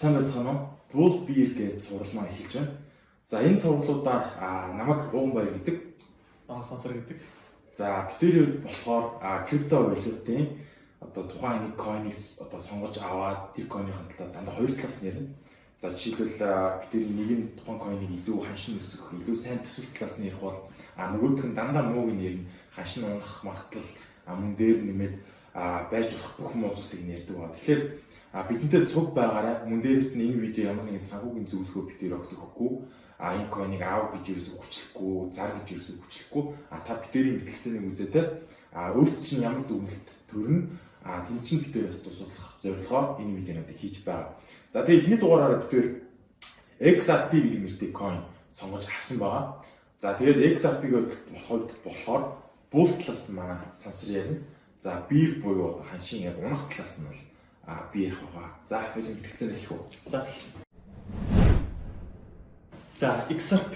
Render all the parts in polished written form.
Сайн байцгаана уу? Bull Beer гэж цувралмаа эхэлж байна. За энэ цувралуудаар намайг Уганбаяр гэдэг, Сансар гэдэг. за битэрийн болохоор крипто валютын одоо тухайн нэг coin-ыг одоо сонгож аваад тэр coin-ийн талаар дандаа хоёр талаас нэрнэ. За жишээлбэл битэрийн нэг нь тухайн coin-ыг илүү ханшин өсгөх, илүү сайн төсөх талаас нэрх бол нөгөөх нь дандаа мууг нэрнэ. Ханшин унах магадлал мөн дээр нэмээд байж болох бүх муудсыг нэрдэг ба. Тэгэхээр бидэнтэй цуг байгаараа мөн дээрээс нь энэ видео ямар нэгэн санхүүгийн зөвлөгөө битээр өгөх өгөхгүй энэ coin-ыг аав гэж ерөөсөө хүчлэхгүй, зар гэж ерөөсөө хүчлэхгүй та битэрийн мэтгэлцээнийг үзээ те өөрт чинь ямар дүгнэлт төрнө тэн чинь битээр бас тусалах зорилгоор энэ видеонуудыг хийж байгаа. За тэгээ эхний дугаараараа битээр XRP гэдэг нэртэй coin сонгож авсан байгаа. За тэгээд XRP-г болохоор bull талаас нь манай сансар ярина. За beer буюу ханшин яг унах талаас нь бол би ярих байгаа. За хоёул мэтгэлцээ нэх үү. За XRP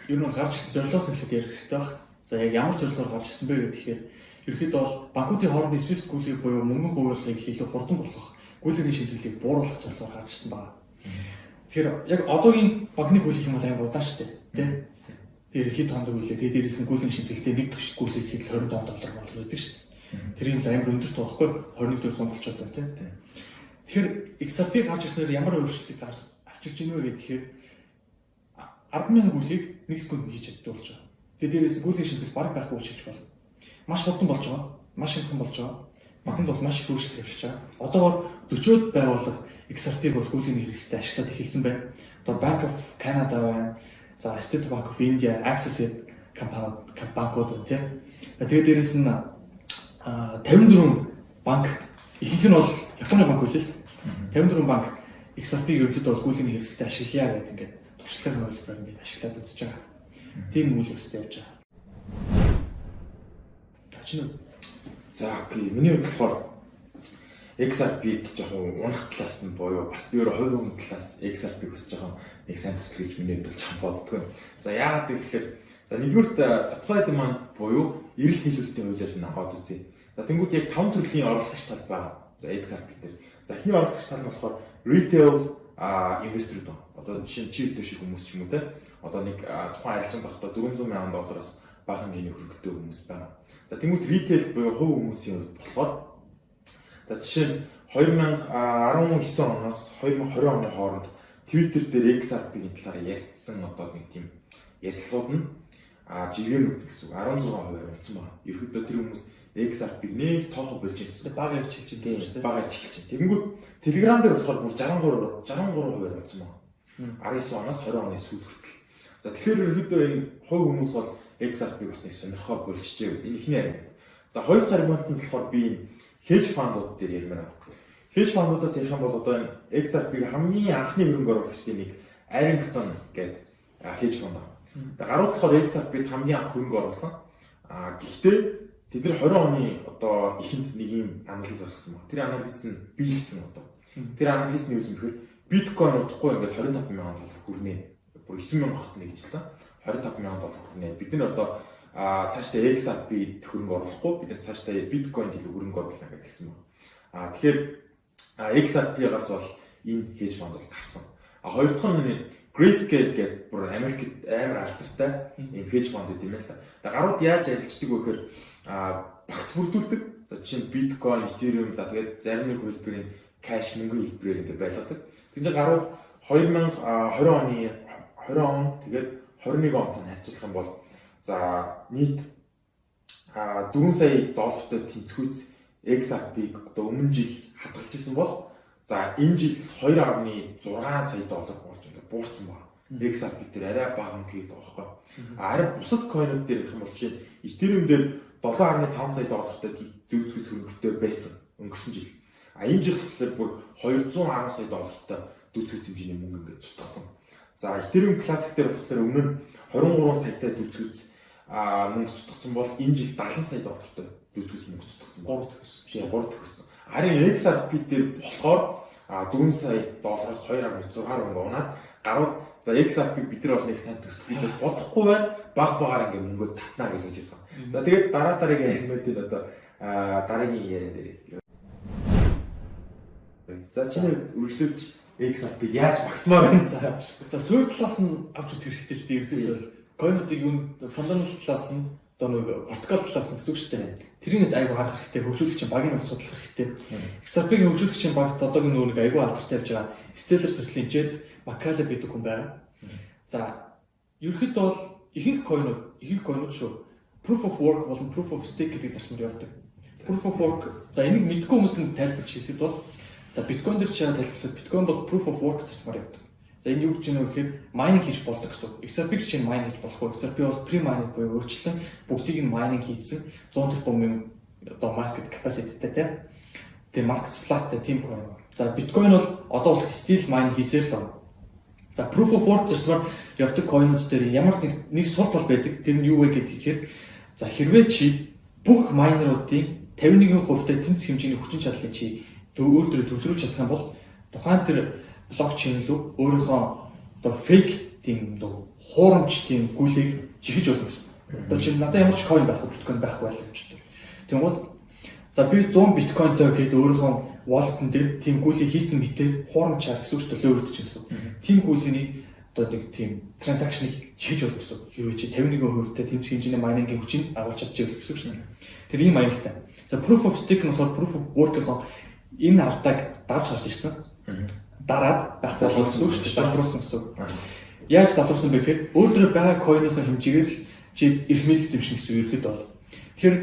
ер нь гарч ирсэн зорилгоос эхлээд ярих хэрэгтэй баг. За яг ямар зорилгоор гарч ирсэн бэ гэхээр ерөнхийдөө бол банкуудын хоорондын SWIFT гүйлгийг буюу мөнгөн хуваарлыг илүү хурдан болгох, гүйлгийн шийдвэрлэлийг бууруулах зорилгоор гарч ирсэн байна. Тэгэхээр яг одоогийн банкны гүйлг юм бол амар удаан шүү дээ. Тэр хэд хонд гүйлээ. Тэгээд дээрээс нь гүйлгийн шийдвэрлэлтэй нэг гүйлэг хэд $25 болох байдаг шүү дээ. Тэр юм амар өндөр тоохгүй 21% болчиход байна тийм. Тэгэхээр XRP гарч ирснээр ямар өөрчлөлт авчирч ийнэ вэ гэхээр 10,000 гүйлийг 1 секунд хийж чаддаг болж байгаа. Тэгээд дээрээс гүйлгийн шийдвэрлэл бараг байхгүй болчихж байна. Маш хурдан болж байгаа. Маш хямдхан болж байгаа. Банкнд бол маш их өөрчлөлт авчирч байгаа. Одоогоор 40-од байгууллага XRP-г бол гүйлгийн хэрэгсэлд ашиглаад эхэлсэн байна. Одоо Bank of Canada байна. За State Bank of India, Axis банкуд байна тийм. Тэгээд дээрээс нь 54 банк ихэнх нь бол Японы банк үлээ л 54 банк XRP-г ерөнхийдөө бол гүйлгийн хэрэгсэлд ашиглая гэдэг ингээд туршлагын хөлбөрөөр ингээд ашиглаад үзэж байгаа. Тийм үйл явцтай явж байгаа. За окей. Миний хувьд болохоор XRP-г жоохон унах талаас нь буюу бас би өөр хувийн хүн талаас XRP-г бас жоохон нэг сайн төсөл гэж миний хувьд жоохон боддгоо. За яагаад гэвэл за нэгдүгээр supply demand буюу эрэл хэлбэртийн хуулиар нь аваад үзье. За тэнгууд яг 5 төрлийн оролцогч тал байгаа. За XRP дээр. За эхний оролцогч тал нь болохоор retail investor байна. Одоо жишээ нь чип дэш хүмүүс ч юм уу те. Одоо нэг тухайн арилжаанд багтаа $400,000-аас бага хэмжээний хөрөнгөтэй хүмүүс байна. За тэнгууд retail буюу хувь хүмүүсийн хувьд болохоор за жишээ нь 2019 оноос 2020 оны хооронд Twitter дээр XRP-ийн талаар ярилцсан одоо нэг тийм ярилцлагууд нь жиргэнүүд гэсэн 16% болсон байна. Ерөнхийдөө тэр хүмүүс XRP-г нэг тоохо болж ирсэн. Бага ярьж хэлж байгаа шүү дээ. Бага ярьж хэлж. Тэгэнгүүт Telegram дээр болохоор бүр 63% болсон байна. 19 оноос 20 оны сүүлд хүртэл. За тэгэхээр ерөнхийдөө энэ хувь хүмүүс бол XRP-г бас нэг сонирхоо болчихжээ. Энэ ихний аргумент. За хоёр дахь аргумент нь болохоор би хедж фандууд дээр ярмаар байна. Хедж фандуудаас ярих юм бол одоо энэ XRP-г хамгийн анхны хөрөнгө оруулагчдын нэг Arrington гэдэг хедж фонд байна. Тэгээ гарууд болохоор XRP-д хамгийн анх хөрөнгө оруулсан. Гэхдээ тэд нар 20 оны одоо эхэнд нэг юм анализ гаргасан байна. Тэр анализ нь биелсэн одоо. Тэр анализ нь юу юм бэхээр биткойн удахгүй ингээд $25,000 хүрнэ. Бүр 9,000 хотно гэж хэлсэн. $25,000 хүрнэ. Бид нар одоо цаашдаа XRP-д хөрөнгө оруулахгүй бид нар цаашдаа биткойн илүү хөрөнгө оруулна гэсэн байна. Тэгэхээр XRP-гаас бол энэ хедж фонд бол гарсан. Хоёр дахь нь Grayscale гэдэг бүр Америкт амар алдартай энэ хедж фонд гэдэг юм л да. Тэгээ гарууд яаж ажилладаг вэ гэхээр багц бүрдүүлдэг. За жишээ нь биткойн, эthereum за тэгээд зарим нэг хөлбөрийн кэш мөнгөний хэлбэрээр ингэ байлгадаг. Тэгэхээр гарууд 2020 оны 20 он тэгээд 21 онтой харьцуулах юм бол за нийт $4 сая тэнцвүүц XRP-г одоо өмнө жил хадгалж исэн бол за энэ жил $2.6 сая болж ингээд буурсан байна. XRP дээр арай бага мөнгө хийдэг байгаа байхгүй. Арай бусад coin-ууд дээр ярих юм бол чинь Ethereum дээр $7.5 сая дэвцгүүц хөрөнгөтэй байсан өнгөрсөн жил. Энэ жил болохоор бүр $210 сая дэвцгүүц хэмжээний мөнгө ингээд цутгасан. За Ethereum Classic дээр болохоор өмнө нь 23 саятай дэвцгүүц мөнгө цутгасан бол энэ жил $70 сая дэвцгүүц мөнгө цутгасан. 3 төгссөн. Харин XRP дээр болохоор $4 сая-аас 2.6 мөнгө унаад гарууд за XRP бид нар бол нэг сайн төсөл гэж бодохгүй байна. Багаар ингээ мөнгө татна гэж хэлж байна. За тэгээд дараагийн ярмуудын одоо дараагийн яриан дээр. За чиний үргэлжлүүлж XRP яаж багтмаар байна. За суур талаас нь авч үзэх хэрэгтэй л дээ. Ерөнхийдөө койнуудыг юу фундаментал талаас нь одоо нэг протокол талаас нь гэсэн үг шүү дээ. Тэрнээс айгүй харах хэрэгтэй, хөгжүүлэгчийн багийн бас судлах хэрэгтэй. XRP-ийн хөгжүүлэгчийн багт одоогийн нэг айгүй алдартай явж байгаа Stellar төслийн Jed Macale гэдэг хүн байна. За ерөнхийдөө бол ихэнх койнууд шүү. Proof of work болон proof of stake гэдэг зарчмаар явдаг. Proof of work за энийг мэдгүй хүмүүс нь тайлбарч хэлэхэд бол за биткойн дээр чигээр тайлбарлаад биткойн бол proof of work зарчмаар явдаг. За энэ юу гэж юм бэ гэхээр mining хийж болдог гэсэн. XRP чинь mine хийж болохгүй. XRP бол pre-mining буюу өөрчлөн бүгдийг нь mining хийсэн 100 тэрбумын одоо market capacity-тэй тийм. Тэгээ market supply-тай тийм coin. За биткойн бол одоо бол still mine хийсээр л байна. За proof of work зарчмаар явдаг coin-ууд дээр ямар нэг сул тал байдаг. Тэр нь юу вэ гэхээр за хэрвээ чи бүх майнеруудын 51% тэнцэх хэмжээний хүчин чадлыг чи өөр төрөй төвлөрүүлж чадах юм бол тухайн тэр блокчейн рүү өөрийнхөө одоо фейк тийм одоо хуурамч тийм гүйлийг жихэж болно гэсэн. Одоо чи надад ямар ч coin байхгүй биткойн байхгүй байлаа гэж байна. Тэгмээд за би 100 биткойнтой гэдэг өөрийнхөө wallet-ын дээр тийм гүйлийг хийсэн мэтээ хуурамч чар гэсэн үг ч төлөө өгдөг гэсэн. Тийм гүйлийг одоо нэг тийм транзакшныг чийж болох гэсэн. Хэрвээ чи 51% тэмцэх хэмжээний майнингийн хүчийг агуулж чадчих гэсэн үг шнэ. Тэр ийм аюултай. За proof of stake нь болохоор proof of work-ийн энэ алдааг давж гарч ирсэн. Дараад байх залруулсан үг шүү дээ. Залруулсан гэсэн. Яаж залруулсан бэ гэхээр өөрөөр байгаа coin-ийн хэмжээгээр л чи эрх мэдэл зэмшин гэсэн ерхэд бол. Тэгэхээр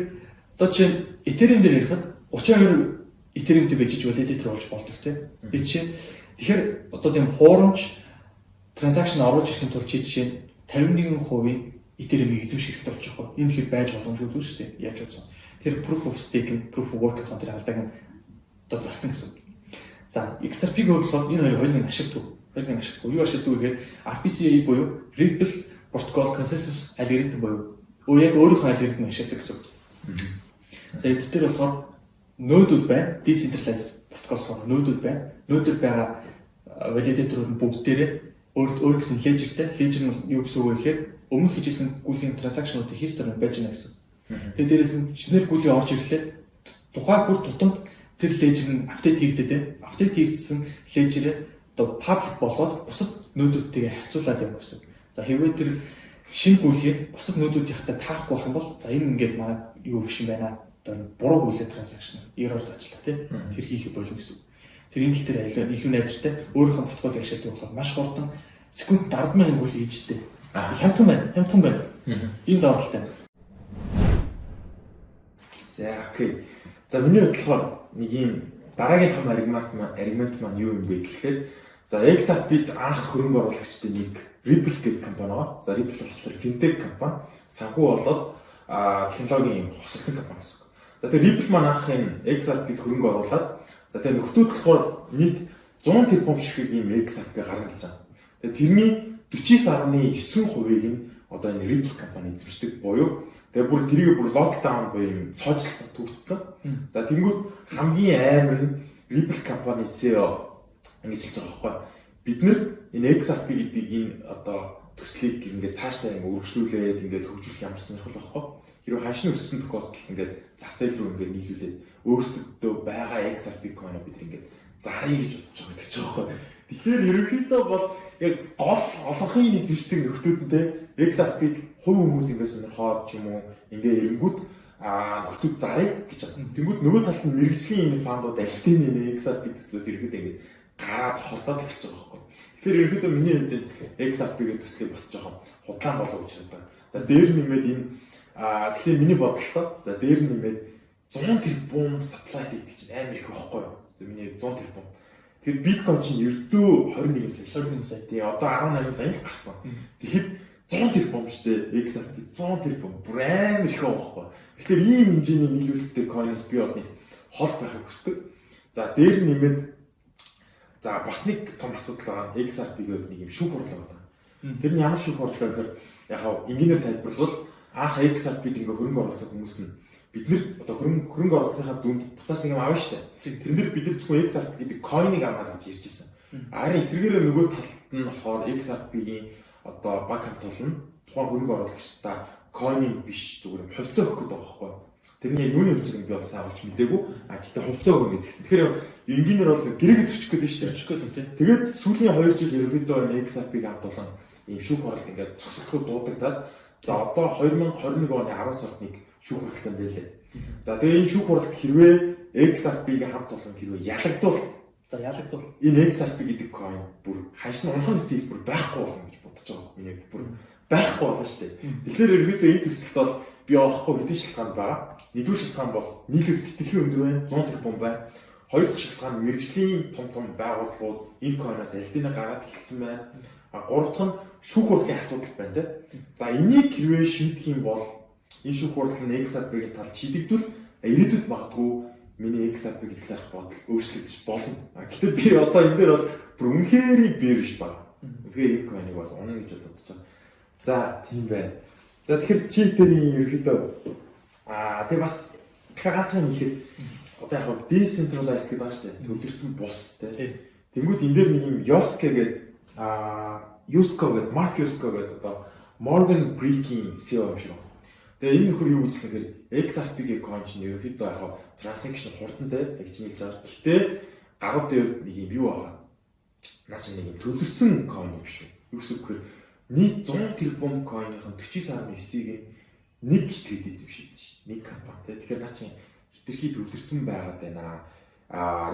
одоо чи Ethereum дээр ярихад 32 Ethereum-тэй бежиж validator болж болдог тийм. Би чинь тэгэхээр одоо тийм хуурамч транзакшн оруулж ирэхин тулд чи жишээ нь 51% Ethereum-ийг эзэмших хэрэгтэй болчих واخ. Энэ хэд байж боломжгүй зүйл шүү дээ. Яаж утсан. Тэр proof of stake, proof of work гэх тэр алдааг нь одоо зассан гэсэн. За XRP-г бодлоо энэ хоёрын ашигладаг. Юу ашигладаг вэ гэхээр RPC буюу Ripple Protocol Consensus algorithm буюу яг өөрийнхөө алгоритм ашигладаг гэсэн. За энд дээр болохоор нөөдүүд байна. Decentralized protocol болохоор нөөдүүд байна. Нөөдөр байгаа validator-ууд нь бүгдээрээ өөр гэсэн ledger-тэй. Ledger нь юу гэсэн үг вэ гэхээр өмнө хийжсэн гүйлгийн транзакшнуудын history байж байна гэсэн. Тэгээд дээрээс нь чинээр гүйлгээ орж ирлээ. Тухайн бүр тутамд тэр ledger нь апдейт хийгдээд, апдейт хийгдсэн ledger-ээ одоо public болоод бусад нөөдүүдтэйгээ харьцуулаад явна гэсэн. За хэрвээ тэр шинэ гүйлгийг бусад нөөдүүдийнхтэй таарахгүй байх юм бол за энэ ингээд манай юу биш юм байна. Одоо буруу гүйлгээ транзакшн error заажлаа тийм. Тэр хийх болов гэсэн. Тэр энэ тал дээр илүү найдвартай өөрийнхөө протоколыг ашигладаг болохоор маш хурдан секунд 100000 гүйл хийжтэй. Хямдхан байна. Энэ давалтай. За окей. За миний бодлохоор нэг юм дараагийн том аргумент маань юу юм бэ гэхээр за XRP-д анх хөрөнгө оруулагчдын нэг Ripple гэдэг компани байна. За Ripple болохоор fintech компани, санхүү болоод технологийн хосолсон компани гэсэн. За тэр Ripple маань анх энэ XRP-д хөрөнгө оруулаад за тэр нөхдүүд болохоор нийт 100 тэрбум шиг ийм XRP гаргаж байгаа. Тэгээ тэрний 49.9%-ийг нь одоо энэ Ripple компани эзэмшдэг буюу тэгээ бүр тэрийг бүр локдаун буюу юм цоочлсон төгссөн. За тэнгууд хамгийн амар нь Ripple компани CEO ингэж хэлж байгаа байхгүй. Бид нэр энэ XRP гэдэг энэ одоо төслийг ингээд цаашдаа ингээд өргөжлүүлээд ингээд хөгжүүлэх ямар ч сонирхол байхгүй. Хэрвээ хашны өссөн тохиолдолд ингээд зах зээл рүү ингээд нийлүүлээд өөрсдөө байгаа XRP coin-о бид ингээд заръя гэж бодож байгаа гэж байгаа байхгүй. Тэгэхээр ерөнхийдөө бол яг гол олонхын эзэмшдэг нөхдүүдтэй XRP-г хувь хүмүүс ингээд сонирхоод ч юм уу ингээд эренгүүд нөхдүүд заръя гэж байна. Тэнгүүд нөгөө талд нь мэрэгжлийн энэ фандууд альтын энэ XRP төслөөс ерөнхийдөө ингээд гараад холдоод эхэлж байгаа байхгүй. Тэгэхээр ерөнхийдөө миний хувьд XRP-гийн төслийг бас жоохон худлаан болов гэж боддог. За дээр нэмээд энэ тэгэхээр миний бодлоо за дээр нэмээд 100 тэрбум supply гэдэг чинь амар их байхгүй юу? За миний 100 тэрбум. Тэгэхээр биткойн чинь ердөө 21 сая. Тэгээ одоо 18 сая л гарсан. Тэгэхээр 100 тэрбум шүү дээ. XRP 100 тэрбум бүр амар их байхгүй. Тэгэхээр ийм хэмжээний нийлүүлэлттэй coin-с би бол нэг хол байхыг хүсдэг. За дээр нэмээд за бас нэг том асуудал байгаа. XRP-г нэг юм шүүх хурлаа байна. Тэр нь ямар шүүх хурлаа гэхээр яг инженеэр тайлбарлавал анх XRP-д ингээ хөрөнгө оруулсан хүмүүс нь бид нэр одоо хөрөнгө оруулсныхаа дүнд буцааж нэг юм авна штэ. Тэрнэр бид нар зөвхөн XRP гэдэг coin-ыг аваад гэж ярьж ирсэн. Харин эсвэргээрээ нөгөө талд нь болохоор XRP-гийн одоо баг хамт олон тухайн хөрөнгө оруулагчдаа coin-ыг биш зүгээр хувьцаа өгөх гэдэг байгаа байхгүй. Тэрний юуны хувьцааг би бас сайн олж мэдээгүй. Гэтээ хувьцаа өгнө гэдгсэн. Тэгэхээр энгийнээр бол гэрэг зөрчих гэдэг шүү дээ. Зөрчих гэдэг тийм. Тэгээд сүүлийн 2 жил ерөнхийдөө XRP-г хамт олон ийм шүүх хуралд ингээд зогсохгүй дуудагдаад за одоо 2021 оны 10 сард нэг шүүх хуралтай байлээ. За тэгээ энэ шүүх хуралд хэрвээ XRP-г хамт олон хэрвээ ялагдвал энэ XRP гэдэг coin бүр хашны унхан нийт бүр байхгүй болно гэж бодож байгаа. Миний бүр байхгүй болно шүү дээ. Тэгэхээр ерөнхийдөө энэ төсөлд бол би явахгүй хэдэн шалтгаан байгаа. Нэгдүгээр шалтгаан бол нийлэг тэтгэхийн өндөр байна, 100 тэрбум байна. Хоёр дахь шалтгаан мэрэгжлийн том байгууллагууд энэ coin-аас альдинаа гаргаад хэлсэн байна. Гурав дахь нь шүүх хурлын асуудал байна те. За энийг хэрвээ шийдэх юм бол энэ шүүх хурал нь XRP-ийн талд шийдэгдвэл ирээдүйд магадгүй миний XRP-ийн талаарх бодол өөрчлөгдөж болно. Гэхдээ би одоо энэ дээр бол бүр үнэхээр бэрш байна. Тэгэхээр энэ coin-ыг бол унаа гэж бодож байгаа. За тийм байна. За тэгэхээр чи тэрийн ерөөдөө тэгээ бас ганцхан юм ихэд одоо яг decentralized гэдэг байна шүү дээ. Төвлөрсөн бус тий. Тэнгүүд энэ дээр нэг юм Yoska гэдэг Yusko гэдэг Mark Yusko гэдэг одоо Morgan Greek-ийн CEO юм шиг байна. Тэгээ энэ нөхөр юу гэжсэн гэхээр XRP-ийн coin чинь ерөөдөө яг transaction хурдантай яг чинь хэлж байгаа. Гэхдээ гарууд дээр нэг юм юу байгаа. Наа чи нэг юм төвлөрсөн coin юм шүү. Юу гэсэн гэхээр нийт 100 тэрбум coin-ийн 49.9-ийг нэг итгэж эзэм шиг шүү. Нэг компани тий. Тэгэхээр наа чи хитрхи төвлөрсөн байгаад байна.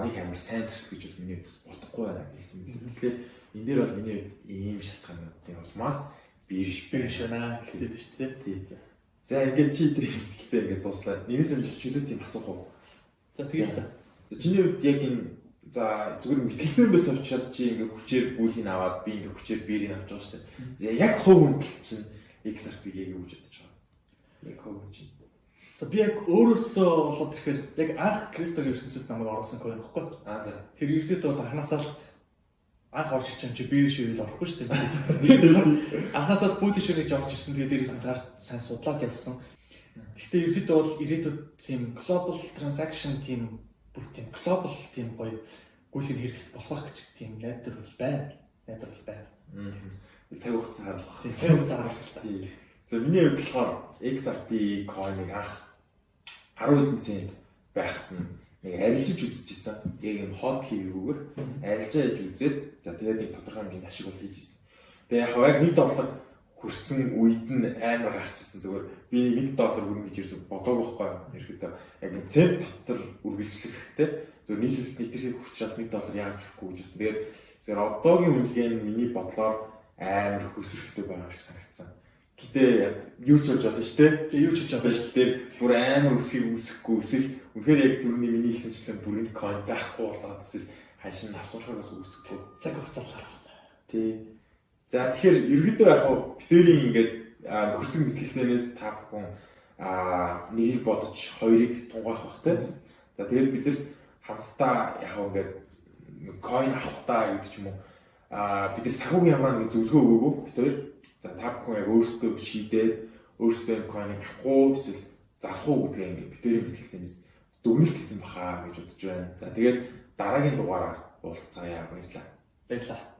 Нэг амар сайн төсөл гэж миний бас бодохгүй байна гэсэн юм. Тэгэхээр энэ дээр бол миний ийм шалтгаануудын улмаас бирш байна гэдэг шүү дээ. Тий. За ингээд чи тэр хэлцээ ингээд дуслаа. Нэрээс нь чөлөөт юм асуух уу? За тэгээд чиний хувьд яг энэ за зүгээр мэтгэлцэн байсан учраас чи ингээд хүчээр бүлийг аваад би ингээд хүчээр бирийг авч байгаа шүү дээ. Яг хувь хүндэл чинь XRP-г яг юу гэж бодож байгаа? Яг хувь чинь. За би яг өөрөөсөө болоод ирэхээр яг анх криптогийн ертөнцид намайг оруулсан coin баггүй. За. Тэр ерөөдөө бол анханасаа л анх орж ирсэн юм чи бирш үйл орохгүй шүү дээ. Анханасаа бүлиш гэж орж ирсэн. Тэгээд дээрээс нь цаар сайн судлаад явсан. Гэхдээ ерөөдөө бол ирээдүйд тийм global transaction тийм бүр тийм global тийм гоё гүйлэн хэрэгс болох гэж тийм найдар бол байна. Цаг хугацаа гаргах. Цаг хугацаа гаргах. За миний хувьд болохоор XRP coin-ыг анх 10 хэдэн цент байхад нэг арилжиж үзчихсэн. Яг юм хот хийгүүгээр арилжааж үзээд за тэгээд нэг тодорхой хэмжээний ашиг бол хийжсэн. Тэгээд яг $1 хүрсэн үед нь амар гахчихсан. Зүгээр би $1 хүрнэ гэж ерөөсө бодоагүй байхгүй. Ерөөдөө яг цент дотор үргэлжлэх те. Зөв нийтлэг хүчраас $1 яаж өгөхгүй гэж үзсэн. Тэгээд зэрэг одоогийн үнэлгээ нь миний бодлоор амар хөсрөлттэй байгаа шиг санагдсан. Гэтэ юу ч болж болно шүү дээ. Юу ч хийж болно шүү дээ. Бүр амар өсөхийг үсэхгүй өсөх. Үнэхээр яг түрүүний миний хэлсэнчлэн бүрийн coin байхгүй болоод эсвэл хашин авсархаас үсэхгүй. Цаг хугацаа гаргах. Тий. За тэгэхээр ерөөдөө яг битэрийн ингээд нөхөрсөн мэтгэлцээнээс та бүхэн нэгийг бодож хоёрыг тунгаах бах тий. За тэгээд бид нар хамтдаа яг ингээд coin авахтаа гэдэг ч юм уу бид нар санхүүгийн ямар нэг зөвлөгөө өгөөгүй бид хоёр. За та бүхэн яг өөрсдөө шийдээд өөрсдөө coin-ыг авах уу эсвэл зарах уу гэдгээ ингээд битэрийн мэтгэлцээнээс дүгнэлт хийсэн бахаа гэж бодож байна. За тэгээд дараагийн дугаараар уулзцаая. Баярлалаа.